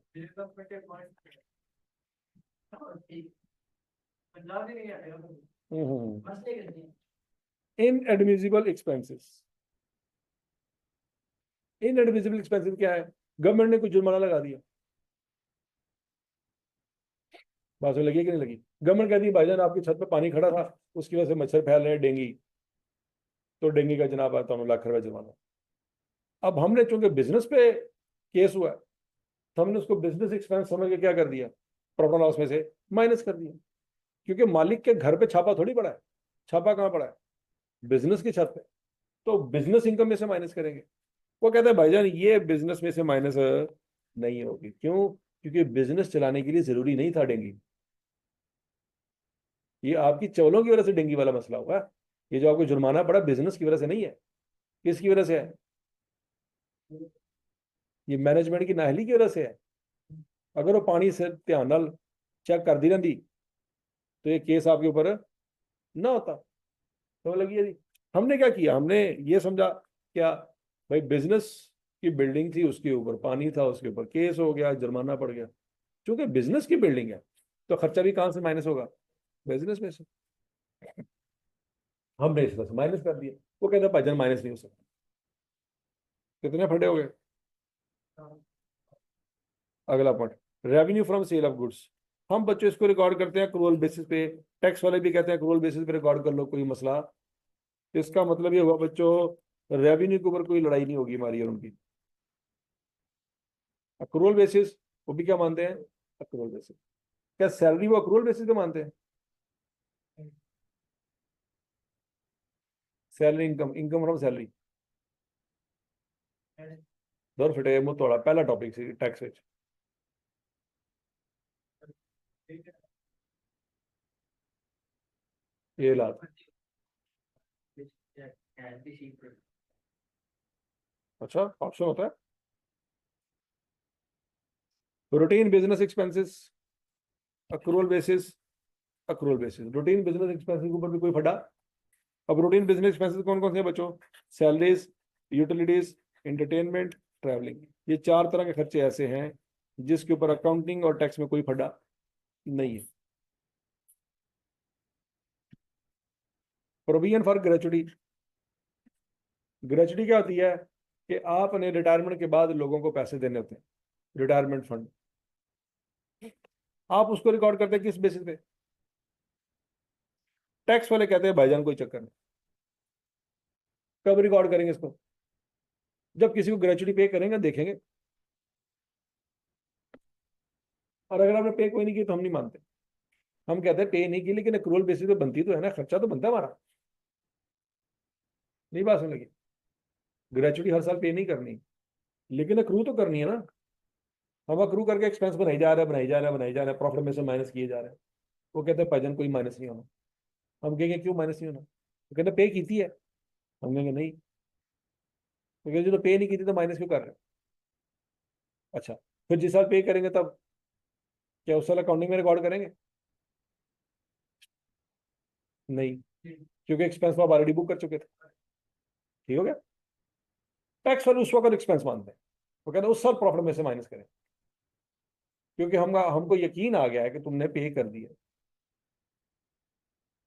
Inadmissible expenses. इनएडमिसिबल एक्सपेंसेस क्या है, गवर्नमेंट ने कुछ जुर्माना लगा दिया, बात में लगी कि नहीं लगी। गवर्नमेंट कहती है भाईजान आपकी छत पे पानी खड़ा था, उसकी वजह से मच्छर फैल रहे हैं, डेंगी, तो डेंगी का जनाब आता हूँ लाख रुपए जुर्माना। अब हमने चूंकि बिजनेस पे केस हुआ है, तो हमने उसको बिजनेस एक्सपेंस समझ के क्या कर दिया, प्रॉफिट लॉस में से माइनस कर दिया। क्योंकि मालिक के घर पे छापा थोड़ी पड़ा है, छापा कहाँ पड़ा है, बिजनेस की छत पे। तो बिजनेस इनकम में से माइनस करेंगे। वो कहते हैं भाईजान ये बिजनेस में से माइनस नहीं होगी। क्यों, क्योंकि बिजनेस चलाने के लिए जरूरी नहीं था डेंगी। ये आपकी चवलों की वजह से डेंगी वाला मसला हुआ है। ये जो आपको जुर्माना पड़ा बिजनेस की वजह से नहीं है। किसकी वजह से है, ये मैनेजमेंट की नाहली की वजह से है। अगर वो पानी से ध्यान नाल चेक कर दी रहती तो ये केस आपके ऊपर ना होता। तो लगी है जी। हमने क्या किया, हमने ये समझा क्या, भाई बिजनेस की बिल्डिंग थी, उसके ऊपर पानी था, उसके ऊपर केस हो गया, जुर्माना पड़ गया। क्योंकि बिजनेस की बिल्डिंग है तो खर्चा भी कहां से माइनस होगा, बिजनेस में से। हमने इस तरह से माइनस कर दिया। वो कहता है भाईजान माइनस नहीं हो सकता। कितने फटे हो गए। अगला point, revenue from sale of goods. हम बच्चों इसको रिकॉर्ड करते हैं क्रूअल बेसिस पे। टैक्स वाले भी कहते हैं क्रूअल बेसिस पे रिकॉर्ड कर लो, कोई मसला। इसका मतलब ये हुआ बच्चों, रेवेन्यू के ऊपर कोई लड़ाई नहीं होगी हमारी और उनकी। अक्रूवल बेसिस, वो भी क्या मानते हैं, अक्रूवल बेसिस। क्या सैलरी वो अक्रूवल बेसिस पे मानते हैं, salary income, income from salary. दौर फिटे मुंह तोड़ा, पहला टॉपिक सी टैक्स विच। ये लात, अच्छा ऑप्शन होता है। Routine business expenses, accrual basis, accrual basis. Routine business expenses के ऊपर भी कोई फटा। अब रूटीन बिजनेस एक्सपेंसेस कौन कौन से हैं बच्चों, सैलरीज, यूटिलिटीज, एंटरटेनमेंट, ट्रैवलिंग। ये 4 तरह के खर्चे ऐसे हैं जिसके ऊपर अकाउंटिंग और टैक्स में कोई फटा नहीं है। Provision for gratuity. ग्रेचुटी क्या होती है कि आपने रिटायरमेंट के बाद लोगों को पैसे देने होते हैं, रिटायरमेंट फंड। आप उसको रिकॉर्ड करते हैं किस बेसिस पे, टैक्स वाले कहते हैं भाईजान कोई चक्कर नहीं। कब रिकॉर्ड करेंगे इसको, जब किसी को ग्रेचुटी पे करेंगे देखेंगे। और अगर आपने पे कोई नहीं किया तो हम नहीं मानते। हम कहते हैं पे नहीं की, लेकिन एक्रूवल बेसिस पे बनती तो है ना, खर्चा तो बनता है हमारा। नहीं बात सुन लगी, ग्रेचुटी हर साल पे नहीं करनी, लेकिन अक्रू तो करनी है ना। हम अक्रू करके एक्सपेंस बनाई जा रहे हैं, बनाई जा रहे हैं, बनाई जा रहे हैं, प्रॉफिट में से माइनस किए जा रहे हैं। वो कहते हैं भाईजान कोई माइनस नहीं होना। हम कहेंगे क्यों माइनस नहीं होना, वो कहते पे की थी है। हम कहेंगे नहीं, तो कहते जो पे नहीं की थी तो माइनस क्यों कर रहे हैं। अच्छा, फिर जिस साल पे करेंगे तब क्या उस साल अकाउंटिंग में रिकॉर्ड करेंगे, नहीं, क्योंकि एक्सपेंस आप ऑलरेडी बुक कर चुके थे। ठीक हो गया। टैक्स वाले उस वक्त एक्सपेंस मानते हैं, वो कहते हैं उस साल प्रॉफिट में से माइनस करें, क्योंकि हम हमको यकीन आ गया है कि तुमने पे कर दिया।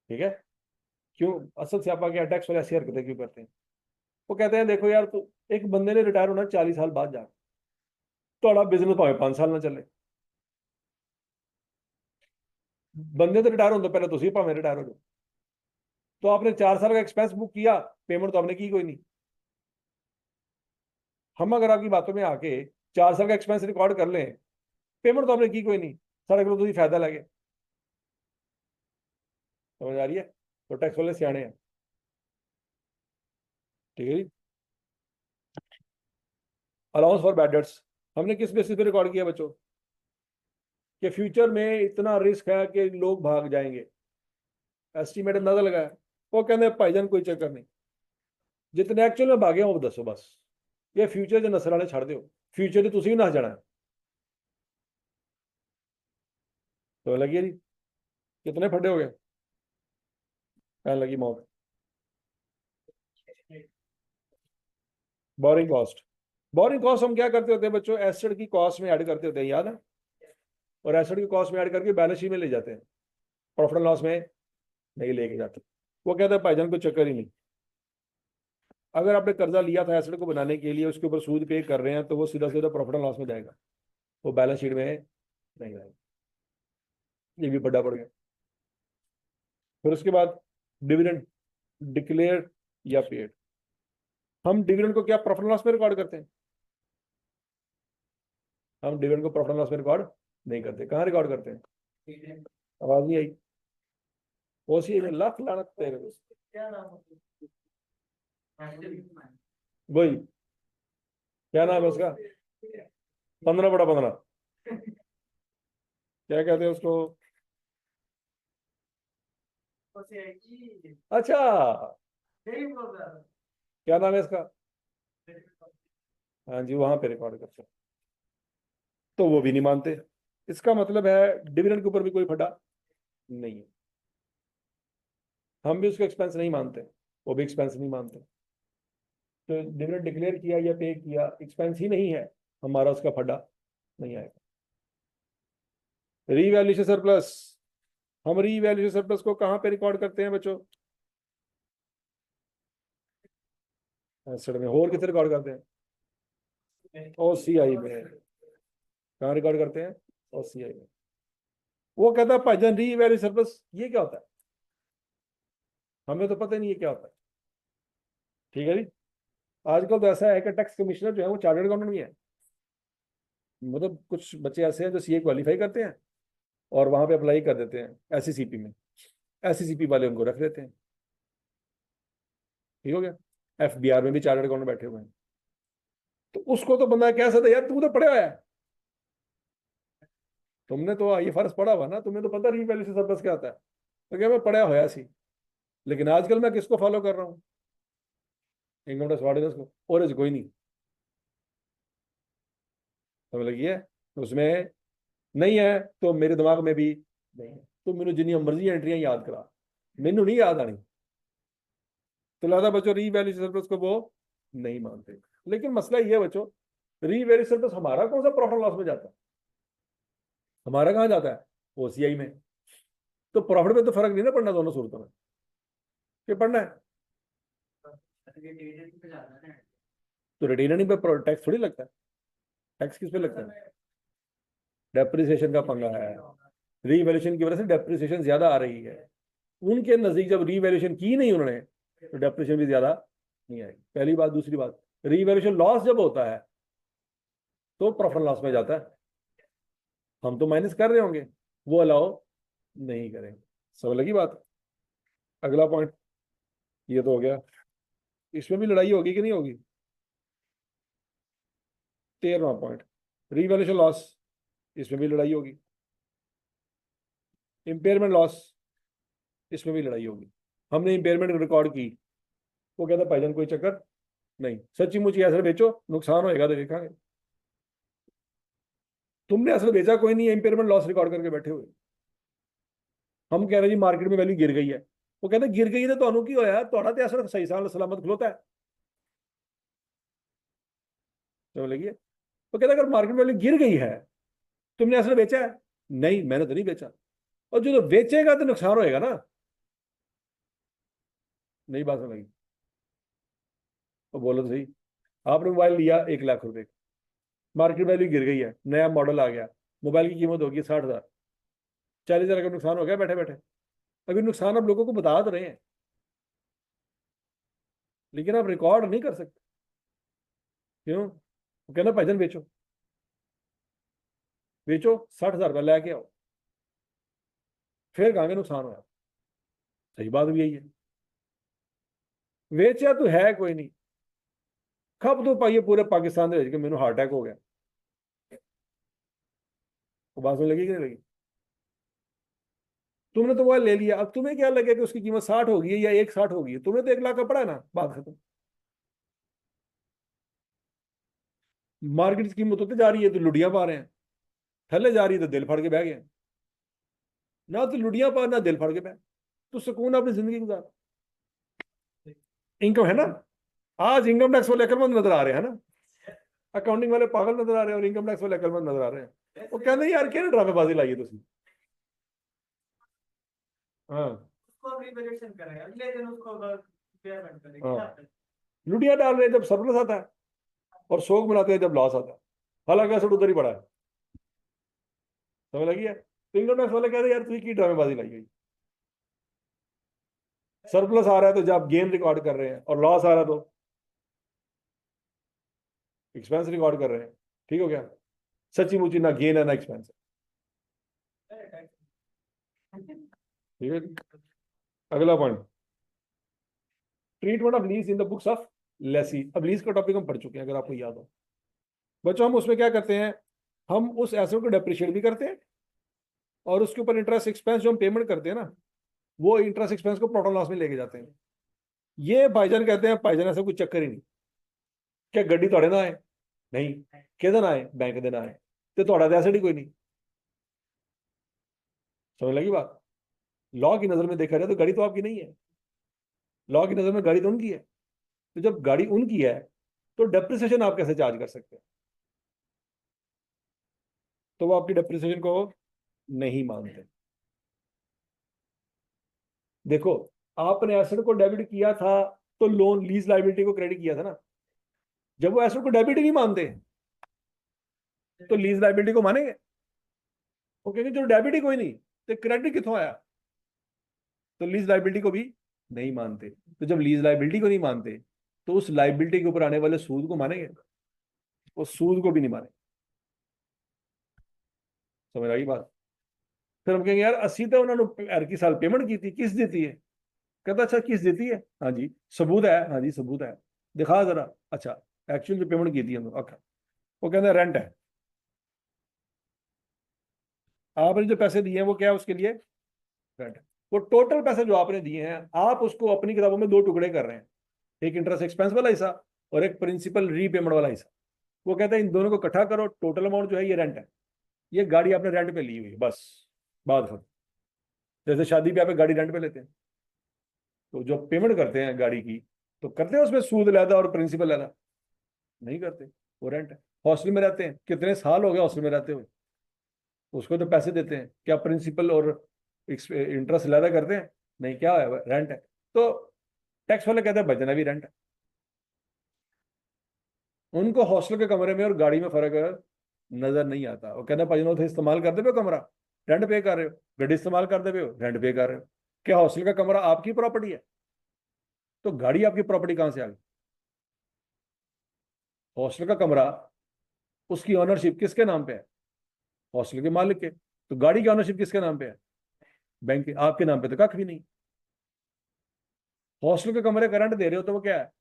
ठीक है। क्यों, असल स्यापा क्या, टैक्स वाले ऐसी हरकतें क्यों करते हैं। वो कहते हैं देखो यार, तो एक बंदे ने रिटायर होना 40 साल बाद जाकर, तो बिजनेस भावे 5 साल ना चले, बंदे तो रिटायर होने पहले तो भावे रिटायर हो जाओ। तो आपने 4 साल का एक्सपेंस बुक किया, पेमेंट तो आपने की कोई नहीं। हम अगर आपकी बातों में आके 4 साल का एक्सपेंस रिकॉर्ड कर लें, पेमेंट तो आपने की कोई नहीं, साढ़े किलो तो फायदा लगे। समझ आ रही है, तो टैक्स वाले सियाने हैं। ठीक है जी। Allowance for bad debts. हमने किस बेसिस पे रिकॉर्ड किया बच्चों कि फ्यूचर में इतना रिस्क है कि लोग भाग जाएंगे, एस्टीमेट अंदाजा लगाया। वो कहते भाईजान कोई चक्कर नहीं, जितने एक्चुअल में भागे वो दसो बस, ये फ्यूचर जो नसर वाले छड़ दो, फ्यूचर तुम भी नस जाना। तो लगी जी कितने फटे हो गए, कहने लगी मौत। बोरिंग कॉस्ट, बोरिंग कॉस्ट हम क्या करते होते हैं बच्चों, एसेट की कॉस्ट में ऐड करते होते हैं, याद है, और एसेट की कॉस्ट में ऐड करके बैलेंस शीट में ले जाते हैं, प्रॉफिट एंड लॉस में नहीं लेके जाते। वो कहता है भाईजान कोई चक्कर ही नहीं, अगर आपने कर्जा लिया था एसेट को बनाने के लिए, उसके ऊपर सूद पे कर रहे हैं, तो वो सीधा सीधा प्रॉफिट एंड लॉस में जाएगा, वो बैलेंस शीट में नहीं जाएगा। ये भी बड़ा पड़ गया। फिर उसके बाद डिविडेंड डिक्लेयर या पेड, हम डिविडेंड को क्या प्रॉफिट एंड लॉस में रिकॉर्ड करते हैं, हम डिविडेंड को प्रॉफिट एंड लॉस में रिकॉर्ड नहीं करते। कहाँ रिकॉर्ड करते हैं, आवाज नहीं आई, ओसी में लाख लानत तेरे को। क्या नाम वही क्या नाम है उसका, 15/15, क्या कहते हैं उसको, अच्छा क्या नाम है इसका, हाँ जी वहां पे रिकॉर्ड करते हैं। तो वो भी नहीं मानते, इसका मतलब है डिविडेंड के ऊपर भी कोई फटा नहीं है, हम भी उसको एक्सपेंस नहीं मानते, वो भी एक्सपेंस नहीं मानते। तो डिविडेंड डिक्लेयर किया या पे किया, एक्सपेंस ही नहीं है, हमारा उसका फटा नहीं आएगा। रीवैल्यूएशन सरप्लस, हम रीवैल्यूएशन सरप्लस को कहां पे रिकॉर्ड करते हैं बच्चों, एसेट में, और कितने रिकॉर्ड करते हैं, ओसीआई में। कहाँ रिकॉर्ड करते हैं, ओसीआई में। वो कहता है भाईजान रीवैल्यू सरप्लस ये क्या होता है, हमें तो पता ही नहीं ये क्या होता है। ठीक है जी, आजकल तो ऐसा है कि टैक्स कमिश्नर जो है वो चार्टर्ड अकाउंटेंट भी है, मतलब कुछ बच्चे ऐसे हैं जो सीए क्वालिफाई करते हैं और वहां पे अप्लाई कर देते हैं एससीसीपी में, एससीसीपी वाले उनको रख लेते हैं। ठीक हो गया, एफबीआर में भी चार्टर्ड अकाउंटेंट बैठे हुए हैं। तो उसको तो बंदा कह सकता है यार तू तो पढ़े हुआ है, तुमने तो ये फर्ज पढ़ा हुआ ना, तुम्हें तो पता रीवैल्यूएशन सरप्लस क्या होता है। तो क्या मैं पढ़ा होया सी, लेकिन आजकल मैं किसको फॉलो कर रहा हूँ, इनकम टैक्स ऑर्डिनेंस को, और कोई नहीं। समझ लगी है, तो उसमें नहीं है तो मेरे दिमाग में भी नहीं है, तो मैंने जिन्नी मर्जी एंट्रियां याद करा, मैनू नहीं याद आनी। तो लिहाजा बच्चों रीवैल्यूएशन सरप्लस को वो नहीं मानते। लेकिन मसला ये है बच्चों, रीवैल्यूएशन सरप्लस हमारा कौन सा प्रॉफिट लॉस में जाता है, हमारा कहाँ जाता है, ओसीआई में। तो प्रॉफिट में तो फर्क नहीं ना पड़ना दोनों सूरतों में, क्या पढ़ना है। तो रिटेनर पे टैक्स थोड़ी लगता है, टैक्स किस पे लगता है, डेप्रिसिएशन का पंगा है, रीवैल्यूएशन की वजह से डेप्रिसिएशन ज्यादा आ रही है। उनके नजदीक जब रीवैल्यूएशन की नहीं उन्होंने, तो डेप्रिसिएशन भी ज्यादा नहीं आएगी, पहली बात। दूसरी बात, रीवैल्यूएशन लॉस जब होता है तो प्रॉफिट लॉस में जाता है, हम तो माइनस कर रहे होंगे, वो अलाउ नहीं करेंगे। समझ लगी बात। अगला पॉइंट ये तो हो गया, इसमें भी लड़ाई होगी कि नहीं होगी। 13वां पॉइंट, रीवैल्यूएशन लॉस, इसमें भी लड़ाई होगी। इंपेयरमेंट लॉस, इसमें भी लड़ाई होगी। हमने इंपेयरमेंट रिकॉर्ड की, वो कहता भाईजान कोई चक्कर नहीं, सच्ची मुची असर बेचो, नुकसान होएगा तो देखेंगे। तुमने असल बेचा कोई नहीं है, इंपेयरमेंट लॉस रिकॉर्ड करके बैठे हुए। हम कह रहे जी मार्केट में वैल्यू गिर गई है, वो कहते गिर गई तो ਤੁਹਾਨੂੰ ਕੀ ਹੋਇਆ, ਤੁਹਾਡਾ ਤੇ ਅਸਲ सही साल सलामत खलोता है। समझ लगी, वो कहता अगर मार्केट में वैल्यू गिर गई है, तुमने असल बेचा है, नहीं मैंने तो नहीं बेचा, और जो तो बेचेगा तो नुकसान होएगा ना। नहीं बात समझ लगी, तो बोलो तो सही, आपने मोबाइल लिया 1 लाख रुपए, मार्केट वैल्यू गिर गई है, नया मॉडल आ गया, मोबाइल की कीमत होगी 60,000, 40,000 का नुकसान हो गया बैठे बैठे। अभी नुकसान आप लोगों को बता तो रहे हैं, लेकिन आप रिकॉर्ड नहीं कर सकते। क्यों, वो कहना भाईजान बेचो, बेचो 60,000 रुपया लेके आओ, फिर कहांगे नुकसान होया। सही बात भी यही है, वेचा तो है कोई नहीं, खप तो पाइए पूरे पाकिस्तान के मैनू हार्ट अटैक हो गया, वो बात समझ लगी कि नहीं लगी? तुमने तो वो ले लिया, अब तुम्हें क्या लगे कि उसकी कीमत 60 होगी या 160 होगी? तुम्हें तो 1 लाख का पड़ा है ना, बात खत्म। मार्केट की कीमत होते जा रही है तो लुटियां पा रहे हैं, थल्ले जा रही है तो दिल फाड़ के बह गए। ना तो लुटियां पा, ना दिल फाड़ के बह, तो सुकून अपनी जिंदगी गुजार। इनकम है ना। आज इनकम टैक्स वाले अकलमंद नजर आ रहे हैं ना, अकाउंटिंग वाले पागल नजर आ रहे हैं और इनकम टैक्स वाले अकलमंद नजर आ रहे हैं। वो कहते हैं यार क्या ड्रामेबाजी लाई है तुम। हाँ उसको हम रिवैल्यूएशन करेंगे, अगले दिन उसको पेमेंट करेंगे। हाँ, लुटियां डाल रहे हैं जब सरप्लस आता है और शौक मनाते हैं जब लॉस आता है। हालांकि असर उधर ही पड़ा है। समझ लगी है? तो इनकम टैक्स वाले कहते हैं यार तू की ड्रामेबाजी लाई गई। सरप्लस आ रहा है तो जब गेन रिकॉर्ड कर रहे हैं और लॉस आ रहा है तो एक्सपेंस रिकॉर्ड कर रहे हैं। ठीक हो गया? सच्ची मुची ना गेन है ना एक्सपेंस है। ठीक है? अगला point, treatment of lease in the books of Lesi. अब लीज का टॉपिक हम पढ़ चुके हैं अगर आपको याद हो। बच्चों हम उसमें क्या करते हैं, हम उस एसेट को डेप्रिशिएट भी करते हैं और उसके ऊपर इंटरेस्ट एक्सपेंस जो हम पेमेंट करते हैं ना, वो इंटरेस्ट एक्सपेंस को प्रॉफिट लॉस में लेके जाते हैं। ये भाईजान कहते हैं भाईजान ऐसा कोई चक्कर ही नहीं। क्या गड्डी थोड़े ना आए? नहीं। किधर आए? बैंक देना आए। तो थोड़ा एसेट ही कोई नहीं। समझ लगी बात? लॉ की नजर में देखा जाए तो गाड़ी तो आपकी नहीं है, लॉ की नजर में गाड़ी तो उनकी है। तो जब गाड़ी उनकी है तो डेप्रिसिएशन आप कैसे चार्ज कर सकते हैं? तो वो आपकी डेप्रिसिएशन को नहीं मानते। देखो, आपने एसेट को डेबिट किया था तो लोन लीज लायबिलिटी को क्रेडिट किया था ना। जब वो एसेट को डेबिट ही नहीं मानते तो लीज लायबिलिटी को मानेंगे? वो कहेंगे जो डेबिट ही कोई नहीं तो क्रेडिट कितों आया। तो लीज लायबिलिटी को भी नहीं मानते। तो जब लीज लायबिलिटी को नहीं मानते तो उस लायबिलिटी के ऊपर आने वाले सूद को मानेंगे? उस सूद को भी नहीं माने। समझ आई बात? फिर हम कहेंगे यार अस्सी तो उन्होंने हर की साल पेमेंट की थी, किस देती है? कहता अच्छा किस देती है? हाँ जी। सबूत है? हाँ जी सबूत है। दिखा जरा। अच्छा, एक्चुअल जो पेमेंट की थी हमने, अच्छा। वो कहते हैं रेंट है। आपने जो पैसे दिए हैं वो क्या है उसके लिए? रेंट है। वो टोटल पैसे जो आपने दिए हैं आप उसको अपनी किताबों में दो टुकड़े कर रहे हैं, एक इंटरेस्ट एक्सपेंस वाला हिस्सा और एक प्रिंसिपल रीपेमेंट वाला हिस्सा। वो कहते हैं इन दोनों को इकट्ठा करो, टोटल अमाउंट जो है ये रेंट है। ये गाड़ी आपने रेंट पे ली हुई है, बस बात खत्म। जैसे शादी पे आप एक गाड़ी रेंट पे लेते हैं तो जो पेमेंट करते हैं गाड़ी की, तो करते हैं उसमें सूद लैदा और प्रिंसिपल लैदा? नहीं करते, वो रेंट है। हॉस्टल में रहते हैं, कितने साल हो गए हॉस्टल में रहते हुए, उसको तो पैसे देते हैं, क्या प्रिंसिपल और इंटरेस्ट लैदा करते हैं? नहीं, क्या है? रेंट है। तो टैक्स वाले कहते हैं बचना भी रेंट है। उनको हॉस्टल के कमरे में और गाड़ी में फर्क नजर नहीं आता। वो कहते हैं भाई थे इस्तेमाल करते पे कमरा, रेंट पे कर रहे हो, गड्डी इस्तेमाल करते पे हो, रेंट पे कर रहे हो। क्या हॉस्टल का कमरा आपकी प्रॉपर्टी है? तो गाड़ी आपकी प्रॉपर्टी कहां से आ गई? हॉस्टल का कमरा, उसकी ऑनरशिप किसके नाम पे है? हॉस्टल के मालिक के। तो गाड़ी की ऑनरशिप किसके नाम पे है? बैंक के। आपके नाम पे तो कख भी नहीं। हॉस्टल के कमरे का रेंट दे रहे हो तो वो क्या है?